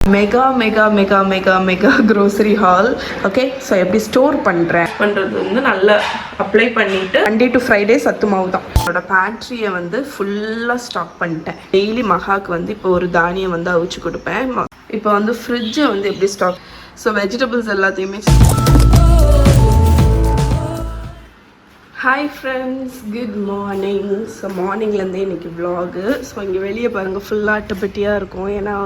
Mega mega mega mega mega grocery hall. Okay, so எப்படி store பண்ணுறது வந்து நல்லா அப்ளை பண்ணிவிட்டு மண்டே டு ஃப்ரைடே சத்து மாவு தான். என்னோட பேண்ட்ரியை வந்து ஃபுல்லாக ஸ்டாக் பண்ணிட்டேன். டெய்லி மகாக்கு வந்து இப்போ ஒரு தானியம் வந்து அவிச்சு கொடுப்பேன். இப்போ வந்து ஃப்ரிட்ஜை வந்து எப்படி ஸ்டாக், ஸோ வெஜிடபிள்ஸ் எல்லாத்தையுமே. Hi friends, good morning. So மார்னிங்லேருந்தே இன்றைக்கி விலாகு. ஸோ இங்கே வெளியே பாருங்கள் ஃபுல்லாக அட்டைப்பெட்டியாக இருக்கும். ஏன்னா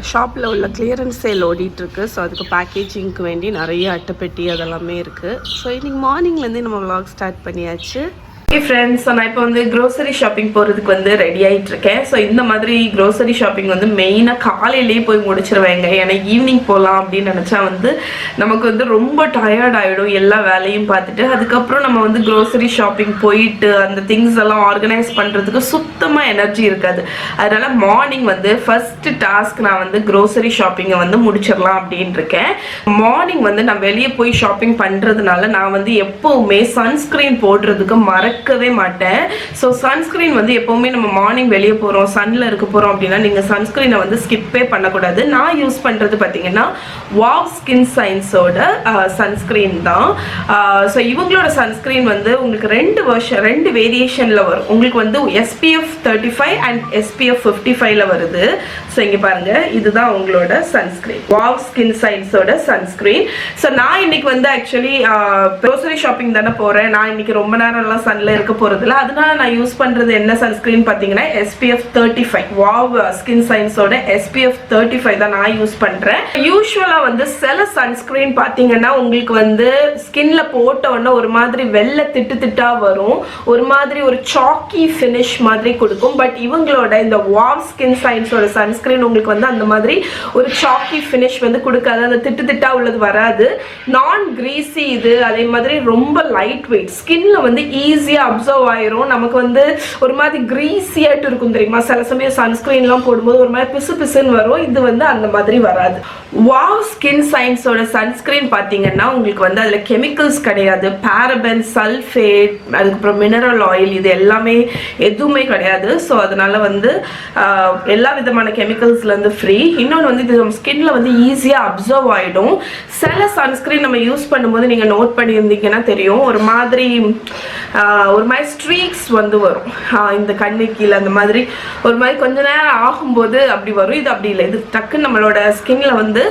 ஷாப்பில் உள்ள கிளியரன்ஸ் சேல் ஓடிட்டுருக்கு. ஸோ அதுக்கு பேக்கேஜிங்க்கு வேண்டி நிறைய அட்டைப்பெட்டி அதெல்லாமே இருக்குது. ஸோ இன்றைக்கி மார்னிங்லேருந்தே நம்ம விலாக் ஸ்டார்ட் பண்ணியாச்சு. ஓகே ஃப்ரெண்ட்ஸ், ஸோ நான் இப்போ வந்து க்ரோசரி ஷாப்பிங் போகிறதுக்கு வந்து ரெடி ஆகிட்டுருக்கேன். ஸோ இந்த மாதிரி க்ரோசரி ஷாப்பிங் வந்து மெயினாக காலையிலேயே போய் முடிச்சிருவேங்க. ஏன்னா ஈவினிங் போகலாம் அப்படின்னு நினச்சா வந்து நமக்கு வந்து ரொம்ப டயர்ட் ஆகிடும் எல்லா வேலையும் பார்த்துட்டு. அதுக்கப்புறம் நம்ம வந்து க்ரோசரி ஷாப்பிங் போயிட்டு அந்த திங்ஸ் எல்லாம் ஆர்கனைஸ் பண்ணுறதுக்கு சுத்தமாக எனர்ஜி இருக்காது. அதனால் மார்னிங் வந்து ஃபஸ்ட்டு டாஸ்க் நான் வந்து க்ரோசரி ஷாப்பிங்கை வந்து முடிச்சிடலாம் அப்படின்னு இருக்கேன். மார்னிங் வந்து நான் வெளியே போய் ஷாப்பிங் பண்ணுறதுனால நான் வந்து எப்போவுமே சன்ஸ்க்ரீன் போடுறதுக்கு மறக்கவே மாட்டேன். ஸோ சன்ஸ்க்ரீன் வந்து எப்போவுமே நம்ம மார்னிங் வெளியே போகிறோம், சன்னில் இருக்க போகிறோம் அப்படின்னா நீங்கள் சன்ஸ்க்ரீனை வந்து ஸ்கிப்பே பண்ணக்கூடாது. நான் யூஸ் பண்ணுறது பார்த்தீங்கன்னா வாவ் ஸ்கின் சயின்ஸோட சன்ஸ்க்ரீன் தான். ஸோ இவங்களோட சன்ஸ்க்ரீன் வந்து உங்களுக்கு ரெண்டு வேரியேஷனில் வரும். உங்களுக்கு வந்து SPF 35 அண்ட் SPF 55ல வருது. ஸோ இங்கே பாருங்கள், இதுதான் உங்களோட சன்ஸ்க்ரீன், வாவ் ஸ்கின் சயின்ஸோட சன்ஸ்க்ரீன். ஸோ நான் இன்னைக்கு வந்து ஆக்சுவலி க்ரோசரி ஷாப்பிங் தானே போகிறேன். நான் இன்னைக்கு ரொம்ப நேரம்லாம் சன்ல இருக்க போறதில்ல. அதனால நான் யூஸ் பண்றது என்ன சன்ஸ்கிரீன் பாத்தீங்கன்னா SPF 35, வாவ் ஸ்கின் சயின்ஸோட SPF 35 தான் நான் யூஸ் பண்றேன். யூசுவலா வந்து சில சன்ஸ்கிரீன் பாத்தீங்கன்னா உங்களுக்கு வந்து ஸ்கின்ல போட்ட உடனே ஒரு மாதிரி வெள்ளை திட்டா வரும், ஒரு மாதிரி ஒரு சாக்கி ஃபினிஷ் மாதிரி கொடுக்கும். பட் இவங்களோட இந்த வாவ் ஸ்கின் சயின்ஸோட சன்ஸ்கிரீன் உங்களுக்கு வந்து அந்த மாதிரி ஒரு சாக்கி ஃபினிஷ் வந்து கொடுக்காது. அந்த திட்டா உள்ளது வராது. நான் கிரீசி இது. அதே மாதிரி ரொம்ப லைட் வெயிட், ஸ்கின்ல வந்து ஈஸியாக அப்சர்வ் ஆயிரும். நமக்கு வந்து ஒரு மாதிரி கிரீஸியாட்டு இருக்கும் தெரியுமா. சில சமயம் சன்ஸ்கிரீன்லாம் போடும்போது ஒரு மாதிரி பிசு பிசுன்னு வரும். இது வந்து அந்த மாதிரி வராது. வாவ் ஸ்கின் சயின்ஸோட சன்ஸ்கிரீன் பார்த்தீங்கன்னா உங்களுக்கு வந்து அதில் கெமிக்கல்ஸ் கிடையாது. பாரபன், சல்ஃபேட், அதுக்கப்புறம் மினரல் ஆயில், இது எல்லாமே எதுவுமே கிடையாது. ஸோ அதனால வந்து எல்லா விதமான கெமிக்கல்ஸ்லேருந்து ஃப்ரீ. இன்னொன்று வந்து இது நம்ம ஸ்கின்ல வந்து ஈஸியாக அப்சர்வ் ஆகிடும். சில சன்ஸ்கிரீன் நம்ம யூஸ் பண்ணும்போது நீங்கள் நோட் பண்ணியிருந்தீங்கன்னா தெரியும், ஒரு மாதிரி ஸ்ட்ரீக்ஸ் வந்து வரும் இந்த கண்ணு கீழே. அந்த மாதிரி ஒரு மாதிரி கொஞ்ச நேரம் ஆகும்போது அப்படி வரும். இது அப்படி இல்லை, இது டக்குன்னு நம்மளோட ஸ்கின்ல வந்து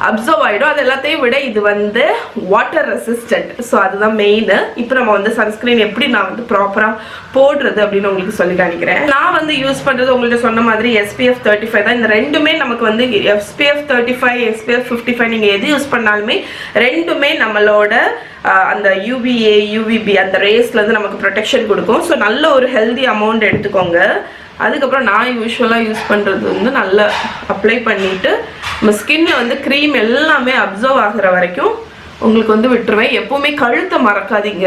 அப்சர்வ் ஆகிடும். அது எல்லாத்தையும் விட இது வந்து வாட்டர் ரெசிஸ்டன்ட். ஸோ அதுதான் மெயின். இப்போ நம்ம வந்து சன்ஸ்கிரீன் எப்படி நான் வந்து ப்ராப்பராக போடுறது அப்படின்னு உங்களுக்கு சொல்லி காணிக்கிறேன். நான் வந்து யூஸ் பண்ணுறது உங்கள்கிட்ட சொன்ன மாதிரி SPF 35 தான். இந்த ரெண்டுமே நமக்கு வந்து SPF 35, SPF 55 நீங்கள் எது யூஸ் பண்ணாலுமே ரெண்டுமே நம்மளோட அந்த UVA, UVB அந்த ரேஸ்லேருந்து நமக்கு ப்ரொடெக்ஷன் கொடுக்கும். ஸோ நல்ல ஒரு ஹெல்தி அமௌண்ட் எடுத்துக்கோங்க. அதுக்கப்புறம் நான் யூஸ்வலாக யூஸ் பண்ணுறது வந்து நல்லா அப்ளை பண்ணிவிட்டு நம்ம ஸ்கின்ல வந்து க்ரீம் எல்லாமே அப்சர்வ் ஆகிற வரைக்கும் உங்களுக்கு வந்து விட்டுருவேன். எப்போவுமே கழுத்தை மறக்காதீங்க.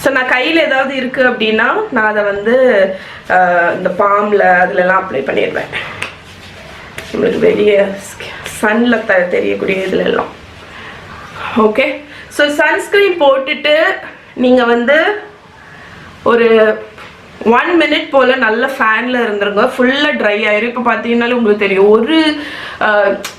ஸோ நான் கையில் ஏதாவது இருக்குது அப்படின்னா நான் அதை வந்து இந்த பாம்பில் அதுலலாம் அப்ளை பண்ணிடுவேன். நம்மளுக்கு வெளியே சன்னில் தெரியக்கூடிய இதுல எல்லாம். ஓகே, ஸோ சன்ஸ்க்ரீன் போட்டுட்டு நீங்கள் வந்து ஒரு 1 மினிட் போல் நல்ல ஃபேனில் இருந்துருங்க. ஃபுல்லாக ட்ரை ஆயிரும். இப்போ பார்த்தீங்கன்னாலும் உங்களுக்கு தெரியும், ஒரு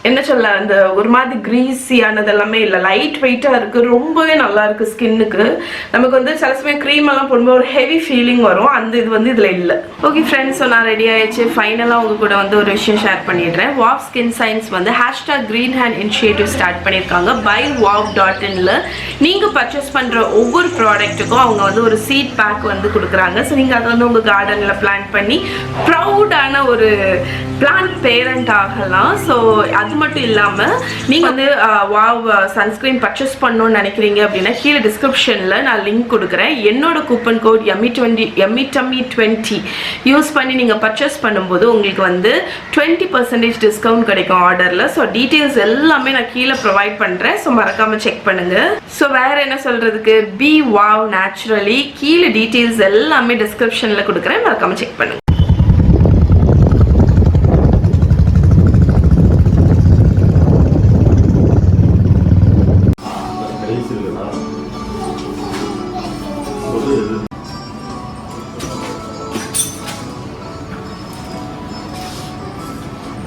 என்ன சொல்ல, அந்த ஒரு மாதிரி கிரீஸியானது எல்லாமே இல்லை, லைட் வெயிட்டாக இருக்குது. ரொம்பவே நல்லா இருக்குது ஸ்கின்னுக்கு. நமக்கு வந்து சில சமயம் க்ரீம் எல்லாம் போடும்போது ஒரு ஹெவி ஃபீலிங் வரும். அந்த இது வந்து இதில் இல்லை. ஓகே ஃப்ரெண்ட்ஸ், ஸோ நான் ரெடி ஆகிடுச்சு. ஃபைனலாக உங்கள் கூட வந்து ஒரு விஷயம் ஷேர் பண்ணிடுறேன். வாவ் ஸ்கின் சயின்ஸ் வந்து #green hand initiative ஸ்டார்ட் பண்ணியிருக்காங்க. buywav.inல நீங்கள் பர்ச்சேஸ் பண்ணுற ஒவ்வொரு ப்ராடக்ட்டுக்கும் அவங்க வந்து ஒரு சீட் பேக் வந்து கொடுக்குறாங்க. ஸோ நீங்கள் அதை வந்து உங்கள் கார்டனில் பிளான் பண்ணி ப்ரௌடான ஒரு பிளான்ட் பேரண்ட் ஆகலாம். ஸோ அது மட்டும் இல்லாமல் நீங்கள் வந்து வாவ் சன்ஸ்க்ரீன் பர்ச்சேஸ் பண்ணணும்னு நினைக்கிறீங்க அப்படின்னா கீழே டிஸ்கிரிப்ஷனில் நான் லிங்க் கொடுக்குறேன். என்னோட கூப்பன் கோட் yummy20 யூஸ் பண்ணி நீங்கள் பர்ச்சேஸ் பண்ணும்போது உங்களுக்கு வந்து 20% டிஸ்கவுண்ட் கிடைக்கும் ஆர்டரில். ஸோ டீட்டெயில்ஸ் எல்லாமே நான் கீழே ப்ரொவைட் பண்ணுறேன். ஸோ மறக்காமல் செக் பண்ணுங்கள். ஸோ வேறு என்ன சொல்கிறதுக்கு, பி வாவ் நேச்சுரலி கீழே டீட்டெயில்ஸ் எல்லாமே டிஸ்கிரிப்ஷனில் கொடுக்குறேன். மறக்காமல் செக் பண்ணுங்கள்.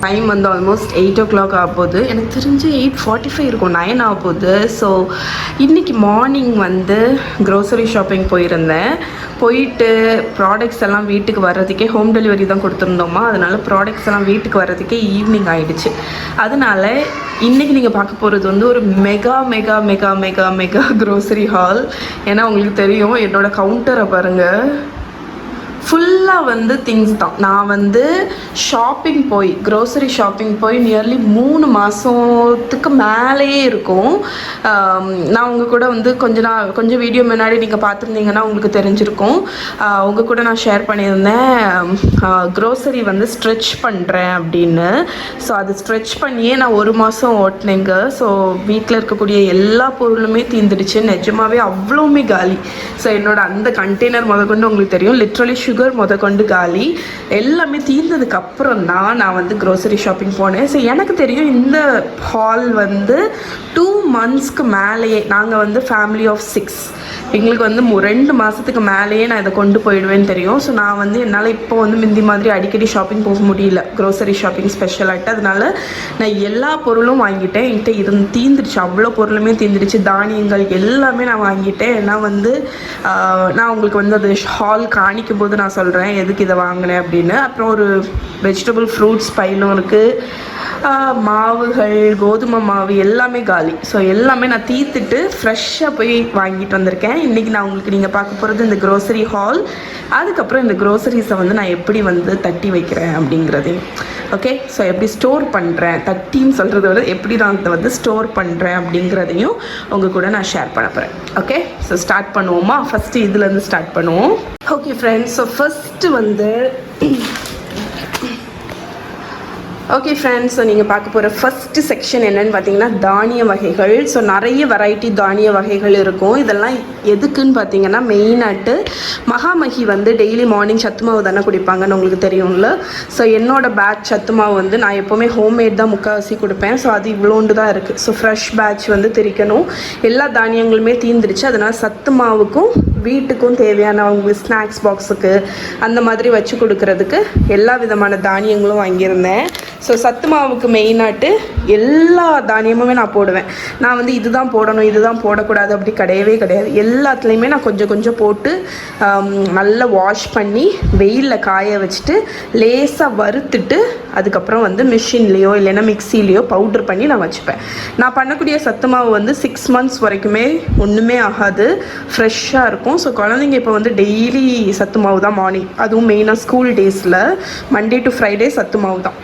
டைம் வந்து ஆல்மோஸ்ட் 8 o'clock ஆக போகுது. எனக்கு தெரிஞ்சு 8:45 இருக்கும், 9 ஆக போகுது. ஸோ இன்றைக்கி மார்னிங் வந்து க்ரோசரி ஷாப்பிங் போயிருந்தேன். போயிட்டு ப்ராடக்ட்ஸ் எல்லாம் வீட்டுக்கு வர்றதுக்கே ஹோம் டெலிவரி தான் கொடுத்துருந்தோமா, அதனால் ப்ராடக்ட்ஸ் எல்லாம் வீட்டுக்கு வர்றதுக்கே ஈவினிங் ஆகிடுச்சு. அதனால் இன்றைக்கி நீங்கள் பார்க்க போகிறது வந்து ஒரு mega mega mega mega mega grocery hall. ஏன்னா உங்களுக்கு தெரியும் என்னோடய கவுண்டரை பாருங்கள், ஃபுல்லாக வந்து திங்ஸ் தான். நான் வந்து ஷாப்பிங் போய் க்ரோசரி ஷாப்பிங் போய் நியர்லி 3 மாதத்துக்கு மேலேயே இருக்கும். நான் உங்கள் கூட வந்து கொஞ்சம் வீடியோ முன்னாடி நீங்கள் பார்த்துருந்தீங்கன்னா உங்களுக்கு தெரிஞ்சிருக்கும். உங்கள் கூட நான் ஷேர் பண்ணியிருந்தேன் க்ரோசரி வந்து ஸ்ட்ரெச் பண்ணுறேன் அப்படின்னு. ஸோ அது ஸ்ட்ரெச் பண்ணியே நான் 1 மாதம் ஓட்டினேங்க. ஸோ வீட்டில் இருக்கக்கூடிய எல்லா பொருளுமே தீர்ந்துடுச்சு. நிஜமாவே அவ்வளோவுமே காலி. ஸோ என்னோட அந்த கண்டெய்னர் முதற்கொண்டு உங்களுக்கு தெரியும், லிட்ரலி சுகர் முதற்கொண்டு காலி. எல்லாமே தீர்ந்ததுக்கு அப்புறம் தான் நான் வந்து க்ரோசரி ஷாப்பிங் போனேன். ஸோ எனக்கு தெரியும் இந்த ஹால் வந்து 2 monthsக்கு மேலேயே, நாங்கள் வந்து ஃபேமிலி ஆஃப் 6, எங்களுக்கு வந்து 2 மாதத்துக்கு மேலேயே நான் இதை கொண்டு போயிடுவேன்னு தெரியும். ஸோ நான் வந்து என்னால் இப்போ வந்து முந்தி மாதிரி அடிக்கடி ஷாப்பிங் போக முடியல, க்ரோசரி ஷாப்பிங் ஸ்பெஷலாகிட்டு. அதனால நான் எல்லா பொருளும் வாங்கிட்டேன். என்கிட்ட தீர்ந்துடுச்சு, அவ்வளோ பொருளுமே தீர்ந்துடுச்சு. தானியங்கள் எல்லாமே நான் வாங்கிட்டேன். ஏன்னா வந்து நான் உங்களுக்கு வந்து அது ஹால் காணிக்கும் போது நான் சொல்கிறேன் எதுக்கு இதை வாங்கினேன் அப்படின்னு. அப்புறம் ஒரு வெஜிடபிள் ஃப்ரூட்ஸ் பையிலும் இருக்குது. மாவுகள், கோதுமை மாவு எல்லாமே காலி. ஸோ எல்லாமே நான் தீர்த்துட்டு ஃப்ரெஷ்ஷாக போய் வாங்கிட்டு வந்திருக்கேன். இன்றைக்கி நான் உங்களுக்கு நீங்கள் பார்க்க போகிறது இந்த க்ரோசரி ஹால். அதுக்கப்புறம் இந்த க்ரோசரிஸை வந்து நான் எப்படி வந்து தட்டி வைக்கிறேன் அப்படிங்கிறதையும், ஓகே. ஸோ எப்படி ஸ்டோர் பண்ணுறேன், தட்டின்னு சொல்கிறத விட எப்படி நான் இதை வந்து ஸ்டோர் பண்ணுறேன் அப்படிங்கிறதையும் உங்கள் கூட நான் ஷேர் பண்ண போகிறேன். ஓகே, ஸோ ஸ்டார்ட் பண்ணுவோமா? ஃபஸ்ட்டு இதுலேருந்து ஸ்டார்ட் பண்ணுவோம். ஓகே ஃப்ரெண்ட்ஸ், ஸோ ஃபஸ்ட்டு வந்து ஓகே ஃப்ரெண்ட்ஸ், ஸோ நீங்கள் பார்க்க போகிற ஃபஸ்ட்டு செக்ஷன் என்னென்னு பார்த்தீங்கன்னா தானிய வகைகள். ஸோ நிறைய வெரைட்டி தானிய வகைகள் இருக்கும். இதெல்லாம் எதுக்குன்னு பார்த்தீங்கன்னா மெயினாட்டு மகாமகி வந்து டெய்லி மார்னிங் சத்து மாவு தானே குடிப்பாங்கன்னு உங்களுக்கு தெரியும்ல. ஸோ என்னோடய பேட்ச் சத்து மாவு வந்து நான் எப்போவுமே ஹோம்மேட் தான் முக்கால்வாசி கொடுப்பேன். ஸோ அது இவ்வளோண்டு தான் இருக்குது. ஸோ ஃப்ரெஷ் பேட்ச் வந்து திரிக்கணும். எல்லா தானியங்களுமே தீர்ந்துடுச்சு. அதனால் சத்து மாவுக்கும் வீட்டுக்கும் தேவையான அவங்க ஸ்நாக்ஸ் பாக்ஸுக்கு அந்த மாதிரி வச்சு கொடுக்கறதுக்கு எல்லா விதமான தானியங்களும் வாங்கியிருந்தேன். ஸோ சத்து மாவுக்கு மெயினாட்டு எல்லா தானியமுமே நான் போடுவேன். நான் வந்து இதுதான் போடணும் இதுதான் போடக்கூடாது அப்படி கிடையவே கிடையாது. எல்லாத்துலேயுமே நான் கொஞ்சம் கொஞ்சம் போட்டு நல்லா வாஷ் பண்ணி வெயிலில் காய வச்சுட்டு லேசாக வறுத்துட்டு அதுக்கப்புறம் வந்து மிஷின்லேயோ இல்லைன்னா மிக்சிலேயோ பவுட்ரு பண்ணி நான் வச்சுப்பேன். நான் பண்ணக்கூடிய சத்து மாவு வந்து 6 months வரைக்குமே ஒன்றுமே ஆகாது, ஃப்ரெஷ்ஷாக இருக்கும். ஸோ குழந்தைங்க இப்போ வந்து டெய்லி சத்து மாவு தான் மார்னிங், அதுவும் மெயினாக ஸ்கூல் டேஸில் மண்டே டு ஃப்ரைடே சத்து மாவு தான்.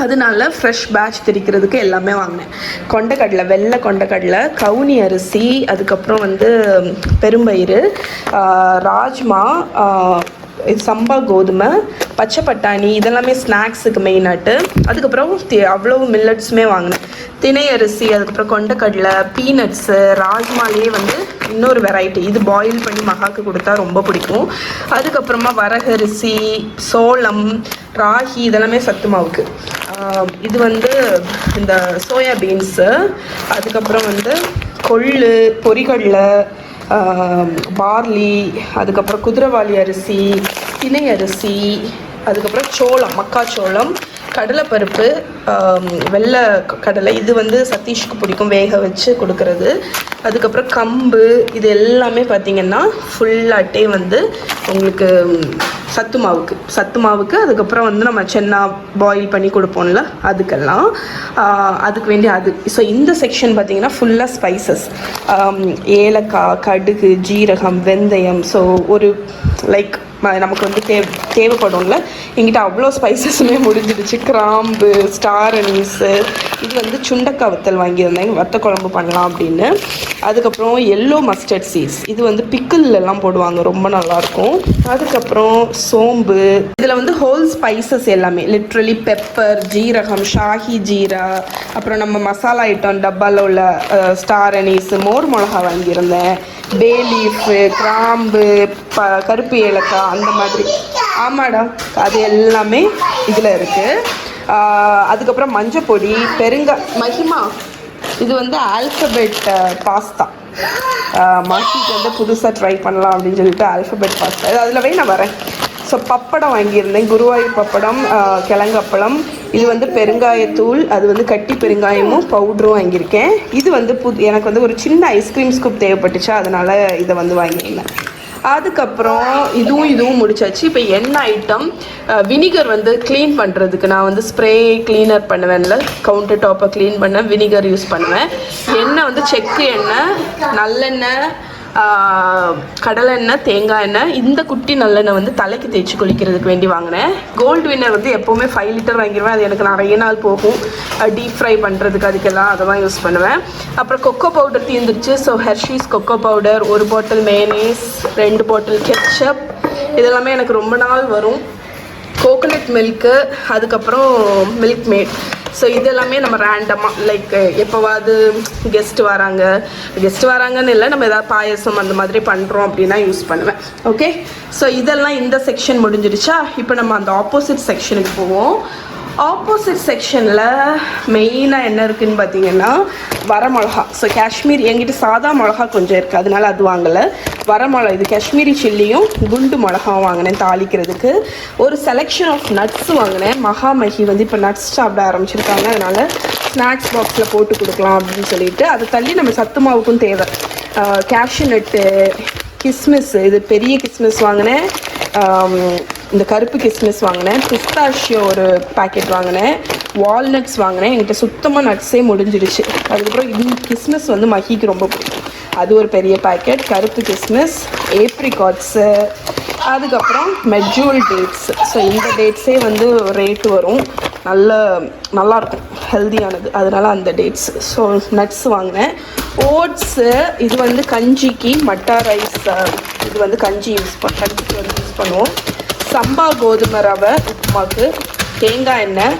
அதனால ஃப்ரெஷ் பேட்ச் திரிக்கிறதுக்கு எல்லாமே வாங்கினேன். கொண்டக்கடலை, வெள்ளை கொண்டக்கடலை, கவுனி அரிசி, அதுக்கப்புறம் வந்து பெரும்பயிறு, ராஜ்மா, சம்பா கோதுமை, பச்சை பட்டாணி, இதெல்லாமே ஸ்நாக்ஸுக்கு மெயினாட்டு. அதுக்கப்புறம் அவ்வளோ மில்லட்ஸுமே வாங்கினேன். தினை அரிசி, அதுக்கப்புறம் கொண்டக்கடலை, பீனட்ஸு, ராஜ்மாலேயே வந்து இன்னொரு வெரைட்டி, இது பாயில் பண்ணி மகாக்கு கொடுத்தா ரொம்ப பிடிக்கும். அதுக்கப்புறமா வரகரிசி, சோளம், ராகி, இதெல்லாமே சத்து மாவுக்கு. இது வந்து இந்த சோயா பீன்ஸு, அதுக்கப்புறம் வந்து கொள்ளு, பொரிகடலை, பார்லி, அதுக்கப்புறம் குதிரைவாலி அரிசி, தினை அரிசி, அதுக்கப்புறம் சோளம், மக்காச்சோளம், கடலைப்பருப்பு, வெள்ளை கடலை, இது வந்து சதீஷ்க்கு பிடிக்கும் வேக வச்சு கொடுக்கறது. அதுக்கப்புறம் கம்பு, இது எல்லாமே பார்த்திங்கன்னா ஃபுல்லாட்டே வந்து உங்களுக்கு சத்து மாவுக்கு. அதுக்கப்புறம் வந்து நம்ம சென்னா பாயில் பண்ணி கொடுப்போம்ல அதுக்கெல்லாம், அதுக்கு வேண்டிய அது. ஸோ இந்த செக்ஷன் பார்த்திங்கன்னா ஃபுல்லாக ஸ்பைசஸ், ஏலக்காய், கடுகு, ஜீரகம், வெந்தயம். ஸோ ஒரு லைக் நமக்கு வந்து தேவைப்படும்ல, எங்கிட்ட அவ்வளோ ஸ்பைசஸுமே முடிஞ்சிடுச்சு. கிராம்பு, ஸ்டார் அனீஸு, இது வந்து சுண்டக்காய் வத்தல் வாங்கியிருந்தேன் வத்த குழம்பு பண்ணலாம் அப்படின்னு. அதுக்கப்புறம் எல்லோ மஸ்டர்ட் சீட்ஸ், இது வந்து பிக்கிள்லாம் போடுவாங்க, ரொம்ப நல்லாயிருக்கும். அதுக்கப்புறம் சோம்பு, இதில் வந்து ஹோல் ஸ்பைசஸ் எல்லாமே லிட்ரலி பெப்பர், ஜீரகம், ஷாஹி ஜீரா, அப்புறம் நம்ம மசாலா ஐட்டம் டப்பாவில் உள்ள ஸ்டார் அனீஸு, மோர் மிளகா வாங்கியிருந்தேன், பே லீஃபு, கிராம்பு, கருப்பு ஏலக்காய், அந்த மாதிரி. ஆமாடா, அது எல்லாமே இதில் இருக்குது. அதுக்கப்புறம் மஞ்சப்பொடி, மகிமா, இது வந்து ஆல்ஃபபெட் பாஸ்தா. மாசிக்கு வந்து புதுசாக ட்ரை பண்ணலாம் அப்படின்னு சொல்லிட்டு ஆல்ஃபபெட் பாஸ்தா, அதில் நான் வரேன். ஸோ பப்படம் வாங்கியிருந்தேன், குருவாயூர் பப்படம், கிழங்கப்பளம், இது வந்து பெருங்காயத்தூள், அது வந்து கட்டி பெருங்காயமும் பவுடரும் வாங்கியிருக்கேன். இது வந்து எனக்கு வந்து ஒரு சின்ன ஐஸ்கிரீம் ஸ்கூப் தேவைப்பட்டுச்சா, அதனால் இதை வந்து வாங்கியிருந்தேன். அதுக்கப்புறம் இதுவும் முடிச்சாச்சு. இப்போ எண்ணெய் ஐட்டம், வினிகர் வந்து க்ளீன் பண்ணுறதுக்கு நான் வந்து ஸ்ப்ரே க்ளீனர் பண்ணுவேன்ல, கவுண்டர் டாப்பை க்ளீன் பண்ண வினிகர் யூஸ் பண்ணுவேன். எண்ணெய் வந்து செக்கு எண்ணெய், நல்லெண்ணெய், கடலை எண்ணெய், தேங்காய் எண்ணெய். இந்த குட்டி நல்லெண்ணெய் வந்து தலைக்கு தேய்ச்சி குளிக்கிறதுக்கு வேண்டி வாங்கினேன். கோல்டு வின்னர் வந்து எப்போவுமே 5 லிட்டர் வாங்கிடுவேன். அது எனக்கு நிறைய நாள் போகும். டீப் ஃப்ரை பண்ணுறதுக்கு அதுக்கெல்லாம் அதை தான் யூஸ் பண்ணுவேன். அப்புறம் கொக்கோ பவுடர் தீர்ந்துருச்சு. So Hershey's cocoa powder, 1 bottle mayonnaise, 2 bottle ketchup, இதெல்லாமே எனக்கு ரொம்ப நாள் வரும். கோகோனட் மில்க்கு, அதுக்கப்புறம் மில்க் மேட். ஸோ இதெல்லாமே நம்ம ரேண்டமாக லைக் எப்போவாது கெஸ்ட்டு வராங்கன்னு இல்லை, நம்ம எதாவது பாயசம் அந்த மாதிரி பண்ணுறோம் அப்படின்னா யூஸ் பண்ணுவேன். ஓகே, ஸோ இதெல்லாம் இந்த செக்ஷன் முடிஞ்சிடுச்சா. இப்போ நம்ம அந்த ஆப்போசிட் செக்ஷனுக்கு போவோம். ஆப்போசிட் செக்ஷனில் மெயினாக என்ன இருக்குதுன்னு பார்த்தீங்கன்னா வரமிளகா. ஸோ காஷ்மீர் என்கிட்ட சாதா மிளகா கொஞ்சம் இருக்குது, அதனால அது வாங்கலை. வரமிளகா, இது காஷ்மீரி சில்லியும் குண்டு மிளகாவும் வாங்கினேன் தாளிக்கிறதுக்கு. ஒரு செலெக்ஷன் ஆஃப் நட்ஸ் வாங்கினேன். மகாமகி வந்து இப்போ நட்ஸ் சாப்பிட ஆரம்பிச்சிருக்காங்க, அதனால் ஸ்நாக்ஸ் பாக்ஸில் போட்டு கொடுக்கலாம் அப்படின்னு சொல்லிட்டு. அதை தள்ளி நம்ம சத்து மாவுக்கும் தேவை. கேஷ்யூ நட்டு, கிஸ்மிஸ், இது பெரிய கிஸ்மிஸ் வாங்கினேன், இந்த கருப்பு கிஸ்மிஸ் வாங்கினேன், பிஸ்தாஷியோ ஒரு பேக்கெட் வாங்கினேன், வால்நட்ஸ் வாங்கினேன். என்கிட்ட சுத்தமாக நட்ஸே முடிஞ்சிடுச்சு. அதுக்கப்புறம் இந்த கிஸ்மிஸ் வந்து மகிக்கு ரொம்ப பிடிக்கும், அது ஒரு பெரிய பேக்கெட். கருப்பு கிஸ்மிஸ், ஏப்ரிகாட்ஸு, அதுக்கப்புறம் மெஜூல் டேட்ஸ். ஸோ இந்த டேட்ஸே வந்து ரேட்டு வரும், நல்லாயிருக்கும், ஹெல்தியானது, அதனால் அந்த டேட்ஸ். ஸோ நட்ஸ் வாங்கினேன். ஓட்ஸு, இது வந்து கஞ்சிக்கு மட்டா ரைஸ், இது வந்து கஞ்சிக்கு வந்து யூஸ் பண்ணுவோம். சம்பா கோதுமை ரவை உப்புமாக்கு, தேங்காய் எண்ணெய்,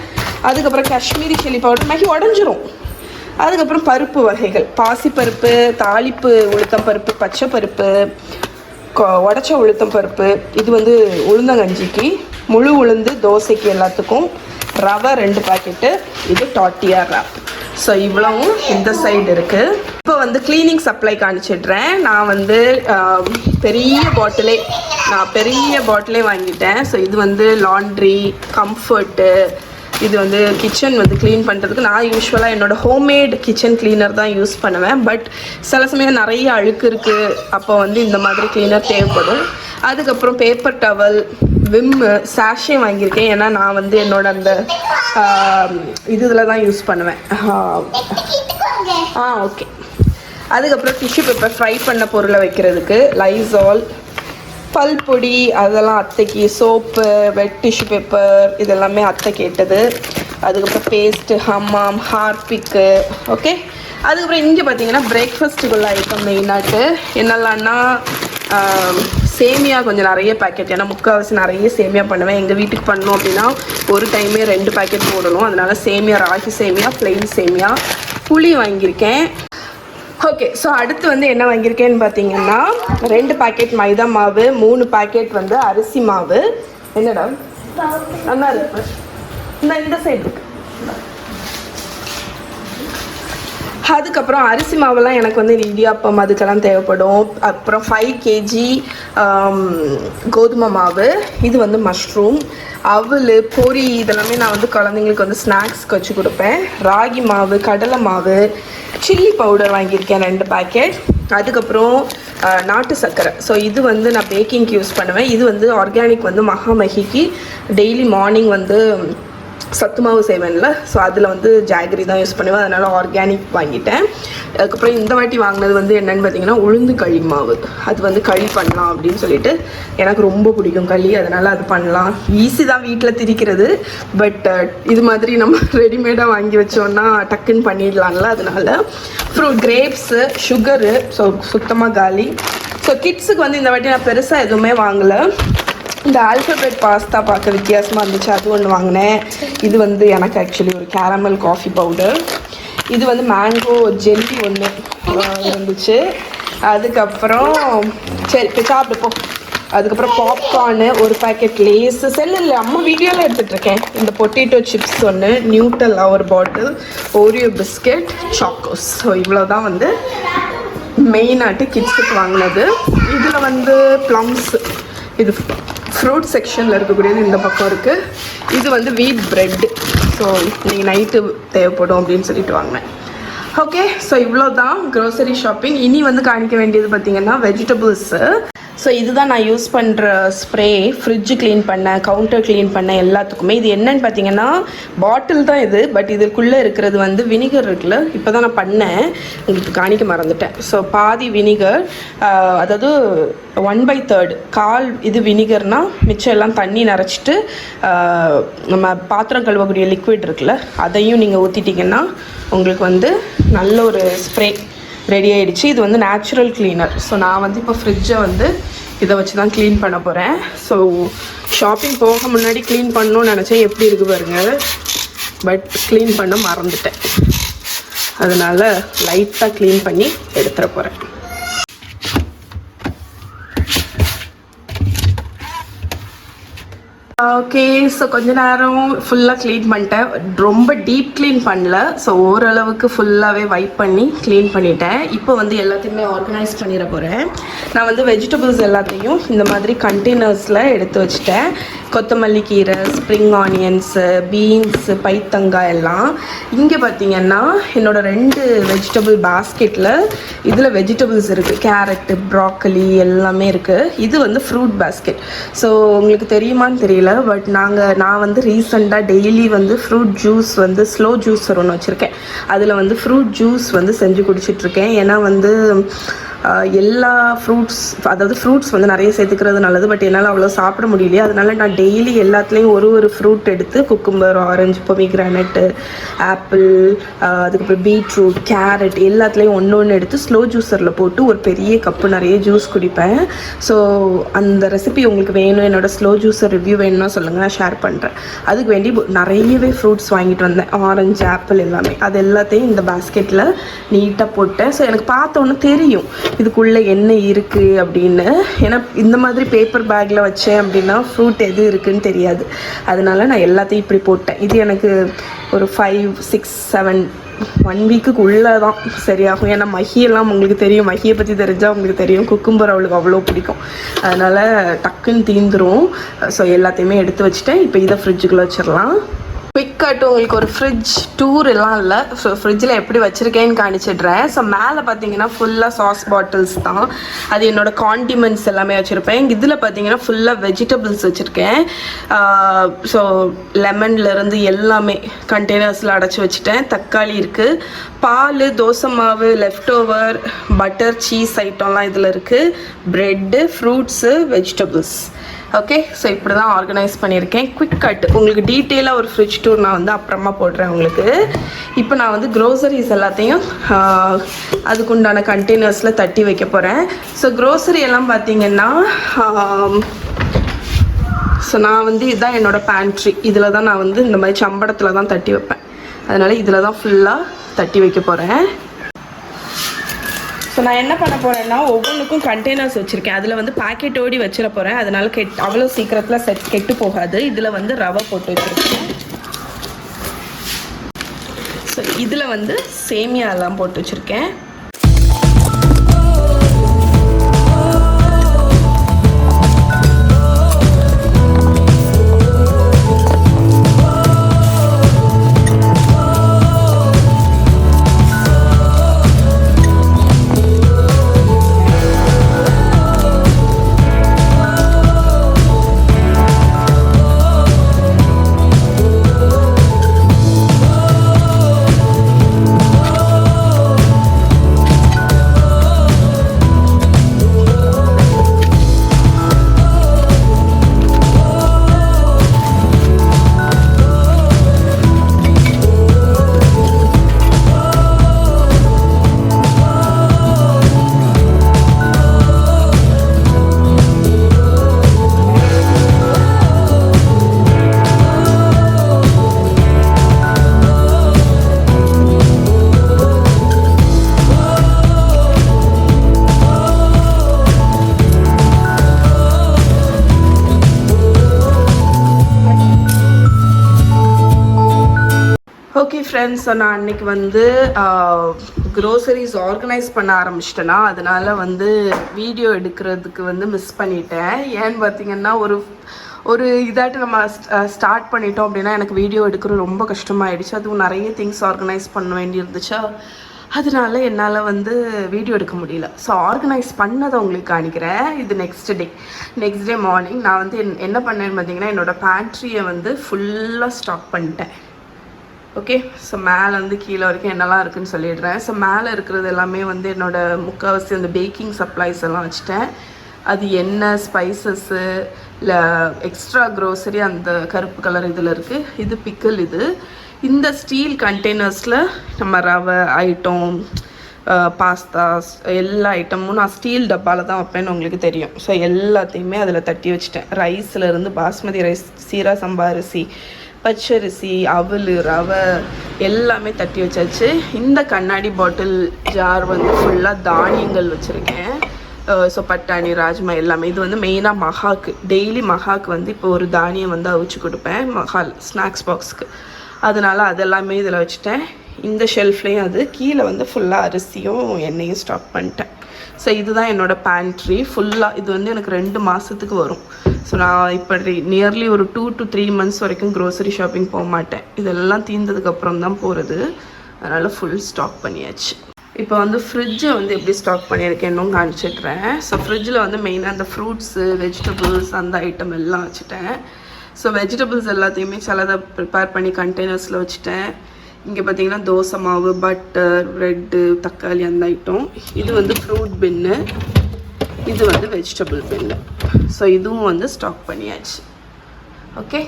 அதுக்கப்புறம் காஷ்மீரி சில்லி பவுடர். மகி உடஞ்சிரும். அதுக்கப்புறம் பருப்பு வகைகள், பாசிப்பருப்பு, தாளிப்பு உளுத்தம் பருப்பு, பச்சை பருப்பு, உடச்ச உளுத்தம் பருப்பு, இது வந்து உளுந்தங்கஞ்சிக்கு, முழு உளுந்து தோசைக்கு எல்லாத்துக்கும், ரவை 2 பாக்கெட்டு, இது டாட்டியா ரவ். ஸோ இவ்வளவும் இந்த சைடு இருக்குது. இப்போ வந்து க்ளீனிங் சப்ளை காணிச்சிடுறேன். நான் வந்து பெரிய பாட்டிலே வாங்கிட்டேன். ஸோ இது வந்து லாண்ட்ரி, கம்ஃபர்ட்டு, இது வந்து கிச்சன் வந்து க்ளீன் பண்ணுறதுக்கு. நான் யூஸ்வலாக என்னோடய ஹோம்மேட் கிச்சன் க்ளீனர் தான் யூஸ் பண்ணுவேன். பட் சில சமயம் நிறைய அழுக்கு இருக்குது, அப்போ வந்து இந்த மாதிரி க்ளீனர் தேவைப்படும். அதுக்கப்புறம் பேப்பர் டவல், விம்மு, சாஷே வாங்கியிருக்கேன். ஏன்னா நான் வந்து என்னோட அந்த இதில் தான் யூஸ் பண்ணுவேன். ஓகே. அதுக்கப்புறம் டிஷ்யூ பேப்பர், ஃப்ரை பண்ண பொருளை வைக்கிறதுக்கு, லைசால், பல்பொடி, அதெல்லாம் அத்தைக்கு, சோப்பு, வெட் டிஷ்யூ பேப்பர், இதெல்லாமே அத்தை கேட்டது. அதுக்கப்புறம் பேஸ்ட்டு, ஹம்மாம், ஹார்பிக்கு. ஓகே. அதுக்கப்புறம் இங்கே பார்த்தீங்கன்னா பிரேக்ஃபாஸ்ட்டுக்குள்ள ஐட்டம் மெயினாட்டு என்னெல்லாம்னா சேமியா கொஞ்சம் நிறைய பேக்கெட். ஏன்னா முக்கால்வாசி நிறைய சேமியா பண்ணுவேன். எங்கள் வீட்டுக்கு பண்ணோம் அப்படின்னா ஒரு டைமே 2 பேக்கெட் போடணும். அதனால சேமியா, ராகி சேமியா, பிளெயின் சேமியா, புளி வாங்கியிருக்கேன். ஓகே. ஸோ அடுத்து வந்து என்ன வாங்கியிருக்கேன்னு பார்த்தீங்கன்னா 2 பேக்கெட் மைதா மாவு, 3 பேக்கெட் வந்து அரிசி மாவு. என்னடா நல்லா இருக்கு, இந்த சைடு இருக்கு. அதுக்கப்புறம் அரிசி மாவெல்லாம் எனக்கு வந்து இடியாப்பம் அதுக்கெல்லாம் தேவைப்படும். அப்புறம் 5 kg கோதுமை மாவு, இது வந்து மஷ்ரூம், அவல், பொரி, இதெல்லாமே நான் வந்து குழந்தைங்களுக்கு வந்து ஸ்நாக்ஸ்க்கு வச்சு கொடுப்பேன். ராகி மாவு, கடலை மாவு, சில்லி பவுடர் வாங்கியிருக்கேன் 2 பேக்கெட். அதுக்கப்புறம் நாட்டு சர்க்கரை. ஸோ இது வந்து நான் பேக்கிங்க்கு யூஸ் பண்ணுவேன். இது வந்து ஆர்கானிக், வந்து மகாமகிக்கு டெய்லி மார்னிங் வந்து சத்து மாவு செய்வேன்ல, ஸோ அதில் வந்து ஜாகரி தான் யூஸ் பண்ணுவேன், அதனால் ஆர்கானிக் வாங்கிட்டேன். அதுக்கப்புறம் இந்த வாட்டி வாங்கினது வந்து என்னென்னு பார்த்தீங்கன்னா உளுந்து களி மாவு. அது வந்து களி பண்ணலாம் அப்படின்னு சொல்லிட்டு, எனக்கு ரொம்ப பிடிக்கும் களி, அதனால் அது பண்ணலாம். ஈஸி தான் வீட்டில் திரிக்கிறது, பட் இது மாதிரி நம்ம ரெடிமேடாக வாங்கி வச்சோன்னா டக்குன்னு பண்ணிடலாம்ல, அதனால். ஃப்ரூட், கிரேப்ஸு, சுகரு, ஸோ சுத்தமாக காலி. ஸோ கிட்ஸுக்கு வந்து இந்த வாட்டி நான் பெருசாக எதுவுமே வாங்கலை. இந்த ஆல்ஃபபெட் பாஸ்தா பார்க்க வித்தியாசமாக இருந்துச்சு, அது ஒன்று வாங்கினேன். இது வந்து எனக்கு ஆக்சுவலி ஒரு கேரமல் காஃபி பவுடர். இது வந்து மேங்கோ ஜெல்லி ஒன்று இருந்துச்சு. அதுக்கப்புறம் சரி இப்போ சாப்பிடுப்போம். அதுக்கப்புறம் பாப்கார்னு, ஒரு பேக்கெட் லேஸு, செல்லில் அம்மா வீடியோவில் எடுத்துகிட்ருக்கேன். இந்த பொட்டேட்டோ சிப்ஸ் ஒன்று, நியூட்டல்லா ஒரு பாட்டில், ஓரியோ பிஸ்கெட், சாக்கோஸ். ஸோ இவ்வளோ தான் வந்து மெயினாட்டு கிட்ஸுக்கு வாங்கினது. இதில் வந்து ப்ளம்ஸ், இது ஃப்ரூட் செக்ஷனில் இருக்கக்கூடியது இந்த பக்கம் இருக்குது. இது வந்து வீட் பிரெட். ஸோ இன்றைக்கி நைட்டு தேவைப்படும் அப்படின்னு சொல்லிட்டு வாங்கினேன். ஓகே, ஸோ இவ்வளோ தான் க்ரோசரி ஷாப்பிங். இனி வந்து காணிக்க வேண்டியது பார்த்திங்கன்னா வெஜிடபிள்ஸு. ஸோ இதுதான் நான் யூஸ் பண்ணுற ஸ்ப்ரே, ஃப்ரிட்ஜு க்ளீன் பண்ண, கவுண்டர் க்ளீன் பண்ண எல்லாத்துக்குமே. இது என்னன்னு பார்த்தீங்கன்னா பாட்டில் தான் இது, பட் இதுக்குள்ளே இருக்கிறது வந்து வினிகர் இருக்குல்ல. இப்போ தான் நான் பண்ணேன், உங்களுக்கு காணிக்க மறந்துட்டேன். ஸோ பாதி வினிகர், அதாவது 1/3 கால் இது வினிகர்னால் மிச்சம் எல்லாம் தண்ணி நிறச்சிட்டு நம்ம பாத்திரம் கழுவக்கூடிய லிக்விட் இருக்குல்ல, அதையும் நீங்கள் ஊற்றிட்டிங்கன்னா உங்களுக்கு வந்து நல்ல ஒரு ஸ்ப்ரே ரெடி ஆகிடுச்சு. இது வந்து நேச்சுரல் க்ளீனர். ஸோ நான் வந்து இப்போ ஃப்ரிட்ஜை வந்து இதை வச்சு தான் க்ளீன் பண்ண போகிறேன். ஸோ ஷாப்பிங் போக முன்னாடி க்ளீன் பண்ணணும்னு நினச்சேன், எப்படி இருக்குது பாருங்கள். பட் க்ளீன் பண்ண மறந்துட்டேன், அதனால் லைட்டாக க்ளீன் பண்ணி எடுத்துட போகிறேன். ஓகே, ஸோ கொஞ்ச நேரம் ஃபுல்லாக க்ளீன் பண்ணிட்டேன். ரொம்ப டீப் க்ளீன் பண்ணல, ஸோ ஓரளவுக்கு ஃபுல்லாகவே வைப் பண்ணி க்ளீன் பண்ணிட்டேன். இப்போ வந்து எல்லாத்தையுமே ஆர்கனைஸ் பண்ணிட போகிறேன். நான் வந்து வெஜிடபிள்ஸ் எல்லாத்தையும் இந்த மாதிரி கண்டெய்னர்ஸில் எடுத்து வச்சுட்டேன். கொத்தமல்லி கீரை, ஸ்ப்ரிங் ஆனியன்ஸு, பீன்ஸு, பைத்தங்காய் எல்லாம். இங்கே பார்த்திங்கன்னா என்னோடய 2 வெஜிடபிள் பாஸ்கெட்டில் இதில் வெஜிடபிள்ஸ் இருக்குது. கேரட்டு, ப்ராக்கலி எல்லாமே இருக்குது. இது வந்து ஃப்ரூட் பாஸ்கெட். ஸோ உங்களுக்கு தெரியுமான்னு தெரியல, பட் நான் வந்து ரீசெண்டாக டெய்லி வந்து ஃப்ரூட் ஜூஸ் வந்து ஸ்லோ ஜூஸர் ஒன்று வச்சுருக்கேன். அதில் வந்து ஃப்ரூட் ஜூஸ் வந்து செஞ்சு குடிச்சிட்ருக்கேன். ஏன்னா வந்து எல்லா ஃப்ரூட்ஸ், அதாவது ஃப்ரூட்ஸ் வந்து நிறைய சேர்த்துக்கிறது நல்லது, பட் என்னால் அவ்வளோ சாப்பிட முடியலையே. அதனால நான் டெய்லி எல்லாத்துலேயும் ஒரு ஃப்ரூட் எடுத்து, குக்கும்பர், ஆரஞ்சு, பொமிக்ரானட்டு, ஆப்பிள், அதுக்கப்புறம் பீட்ரூட், கேரட் எல்லாத்துலேயும் ஒன்று எடுத்து ஸ்லோ ஜூஸரில் போட்டு ஒரு பெரிய கப்பு நிறைய ஜூஸ் குடிப்பேன். ஸோ அந்த ரெசிபி உங்களுக்கு வேணும், என்னோடய ஸ்லோ ஜூஸர் ரிவ்யூ வேணும்னா சொல்லுங்கள், நான் ஷேர் பண்ணுறேன். அதுக்கு வேண்டி நிறையவே ஃப்ரூட்ஸ் வாங்கிட்டு வந்தேன், ஆரஞ்சு, ஆப்பிள் எல்லாமே. அது எல்லாத்தையும் இந்த பாஸ்கெட்டில் நீட்டாக போட்டேன். ஸோ எனக்கு பார்த்தோன்னே தெரியும் இதுக்குள்ளே என்ன இருக்குது அப்படின்னு. ஏன்னா இந்த மாதிரி பேப்பர் பேக்கில் வச்சேன் அப்படின்னா ஃப்ரூட் எது இருக்குதுன்னு தெரியாது. அதனால நான் எல்லாத்தையும் இப்படி போட்டேன். இது எனக்கு ஒரு 5, 6, 7 1 வீக்குக்கு உள்ளே தான் சரியாகும். ஏன்னா மகியெல்லாம் உங்களுக்கு தெரியும், மகியை பற்றி தெரிஞ்சால் உங்களுக்கு தெரியும், குக்கும்பர் அவளுக்கு அவ்வளோ பிடிக்கும். அதனால் டக்குன்னு தீந்துரும். ஸோ எல்லாத்தையுமே எடுத்து வச்சுட்டேன். இப்போ இதை ஃப்ரிட்ஜுக்குள்ளே வச்சிடலாம். குயிக்காட்டு உங்களுக்கு ஒரு ஃப்ரிட்ஜ் டூர் எல்லாம் இல்லை. ஸோ ஃப்ரிட்ஜில் எப்படி வச்சுருக்கேன்னு காணிச்சிடுறேன். ஸோ மேலே பார்த்தீங்கன்னா ஃபுல்லாக சாஸ் பாட்டில்ஸ் தான், அது என்னோடய காண்டிமெண்ட்ஸ் எல்லாமே வச்சுருப்பேன். இதில் பார்த்தீங்கன்னா ஃபுல்லாக வெஜிடபிள்ஸ் வச்சுருக்கேன். ஸோ லெமன்லேருந்து எல்லாமே கண்டெய்னர்ஸில் அடைச்சி வச்சுட்டேன். தக்காளி இருக்குது, பால், தோசை மாவு, லெஃப்ட் ஓவர், பட்டர், சீஸ் ஐட்டம்லாம் இதில் இருக்குது, bread, fruits, vegetables. Okay, so இப்படி தான் ஆர்கனைஸ் பண்ணியிருக்கேன். குவிக் கட் உங்களுக்கு டீட்டெயிலாக ஒரு ஃப்ரிட்ஜ் டூர் நான் வந்து அப்புறமா போடுறேன் உங்களுக்கு. இப்போ நான் வந்து க்ரோசரிஸ் எல்லாத்தையும் அதுக்குண்டான கண்டெய்னர்ஸில் தட்டி வைக்க போகிறேன். ஸோ க்ரோசரி எல்லாம் பார்த்திங்கன்னா, ஸோ நான் வந்து இதுதான் என்னோடய பேண்ட்ரி. இதில் தான் நான் வந்து இந்த மாதிரி சம்படத்தில் தான் தட்டி வைப்பேன். அதனால் இதில் தான் ஃபுல்லாக தட்டி வைக்க போகிறேன். ஸோ நான் என்ன பண்ண போகிறேன்னா, ஒவ்வொன்றுக்கும் கண்டெய்னர்ஸ் வச்சுருக்கேன். அதில் வந்து பேக்கெட்டோடி வச்சிட போகிறேன். அதனால் அவ்வளோ சீக்கிரத்தில் கெட்டு போகாது. இதில் வந்து ரவை போட்டு வச்சுருக்கேன். ஸோ இதில் வந்து சேமியாலாம் போட்டு வச்சுருக்கேன். ஓகே ஃப்ரெண்ட்ஸ், நான் அன்றைக்கி வந்து க்ரோசரிஸ் ஆர்கனைஸ் பண்ண ஆரம்பிச்சிட்டேன்னா அதனால் வந்து வீடியோ எடுக்கிறதுக்கு வந்து மிஸ் பண்ணிட்டேன். ஏன்னு பார்த்தீங்கன்னா ஒரு இதாட்டு நம்ம ஸ்டார்ட் பண்ணிட்டோம் அப்படின்னா எனக்கு வீடியோ எடுக்கிறது ரொம்ப கஷ்டமாயிடுச்சு. அதுவும் நிறைய திங்ஸ் ஆர்கனைஸ் பண்ண வேண்டி இருந்துச்சா, அதனால என்னால் வந்து வீடியோ எடுக்க முடியல. ஸோ ஆர்கனைஸ் பண்ணதை உங்களுக்கு காணிக்கிறேன். இது நெக்ஸ்ட் டே மார்னிங் நான் வந்து என்ன பண்ணேன்னு பார்த்தீங்கன்னா, என்னோடய பேண்ட்ரியை வந்து ஃபுல்லாக ஸ்டாக் பண்ணிட்டேன். ஓகே, ஸோ மேலே வந்து கீழே வரைக்கும் என்னெல்லாம் இருக்குதுன்னு சொல்லிடுறேன். ஸோ மேலே இருக்கிறது எல்லாமே வந்து என்னோடய முக்கால்வாசி அந்த பேக்கிங் சப்ளைஸ் எல்லாம் வச்சுட்டேன். அது எண்ணெய், ஸ்பைசஸ்ஸு, இல்லை எக்ஸ்ட்ரா க்ரோசரி அந்த கருப்பு கலர் இதில் இருக்குது. இது பிக்கல். இந்த ஸ்டீல் கண்டெய்னர்ஸில் நம்ம ரவை ஐட்டம், பாஸ்தாஸ் எல்லா ஐட்டமும் நான் ஸ்டீல் டப்பாவில் தான் வைப்பேன்னு உங்களுக்கு தெரியும். ஸோ எல்லாத்தையுமே அதில் தட்டி வச்சுட்டேன். ரைஸ்லேருந்து பாஸ்மதி ரைஸ், சீரா சம்பா அரிசி, பச்சரிசி, அவல், ரவை எல்லாமே தட்டி வச்சாச்சு. இந்த கண்ணாடி பாட்டில் ஜார் வந்து ஃபுல்லாக தானியங்கள் வச்சுருக்கேன். ஸோ பட்டாணி, ராஜ்மா எல்லாமே. இது வந்து மெயினாக மகாக்கு, டெய்லி மகாக்கு வந்து இப்போ ஒரு தானியம் வந்து அவிச்சு கொடுப்பேன் மகால் ஸ்நாக்ஸ் பாக்ஸ்க்கு. அதனால் அதெல்லாமே இதில் வச்சுட்டேன். இந்த ஷெல்ஃப்லேயும் அது கீழே வந்து ஃபுல்லாக அரிசியும் எண்ணெயும் ஸ்டாக் பண்ணிட்டேன். ஸோ இதுதான் என்னோடய பேண்ட்ரி ஃபுல்லாக. இது வந்து எனக்கு 2 மாதத்துக்கு வரும். ஸோ நான் இப்போ நியர்லி ஒரு 2 to 3 months வரைக்கும் க்ரோசரி ஷாப்பிங் போக மாட்டேன். இதெல்லாம் தீர்ந்ததுக்கப்புறம் தான் போகிறது. அதனால் ஃபுல் ஸ்டாக் பண்ணியாச்சு. இப்போ வந்து ஃப்ரிட்ஜை வந்து எப்படி ஸ்டாக் பண்ணியிருக்கேன்னு காமிச்சிட்றேன். ஸோ ஃப்ரிட்ஜில் வந்து மெயினாக அந்த ஃப்ரூட்ஸு, வெஜிடபிள்ஸ் அந்த ஐட்டம் எல்லாம் வச்சுட்டேன். ஸோ வெஜிடபிள்ஸ் எல்லாத்தையுமே சிலதை ப்ரிப்பேர் பண்ணி கண்டெய்னர்ஸில் வச்சுட்டேன். இங்கே பார்த்தீங்கன்னா தோசை மாவு, பட்டர், ப்ரெட்டு, தக்காளி அந்த ஐட்டம். இது வந்து ஃப்ரூட் பின்னு, இது வந்து வெஜிடபிள் பின்னு. ஸோ இதுவும் வந்து ஸ்டாக் பண்ணியாச்சு. ஓகே,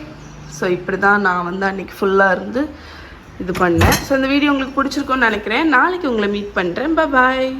ஸோ இப்படி தான் நான் வந்து அன்றைக்கி ஃபுல்லாக இருந்து இது பண்ணேன். ஸோ இந்த வீடியோ உங்களுக்கு பிடிச்சிருக்கோன்னு நினைக்கிறேன். நாளைக்கு உங்களை மீட் பண்ணுறேன். பாய்.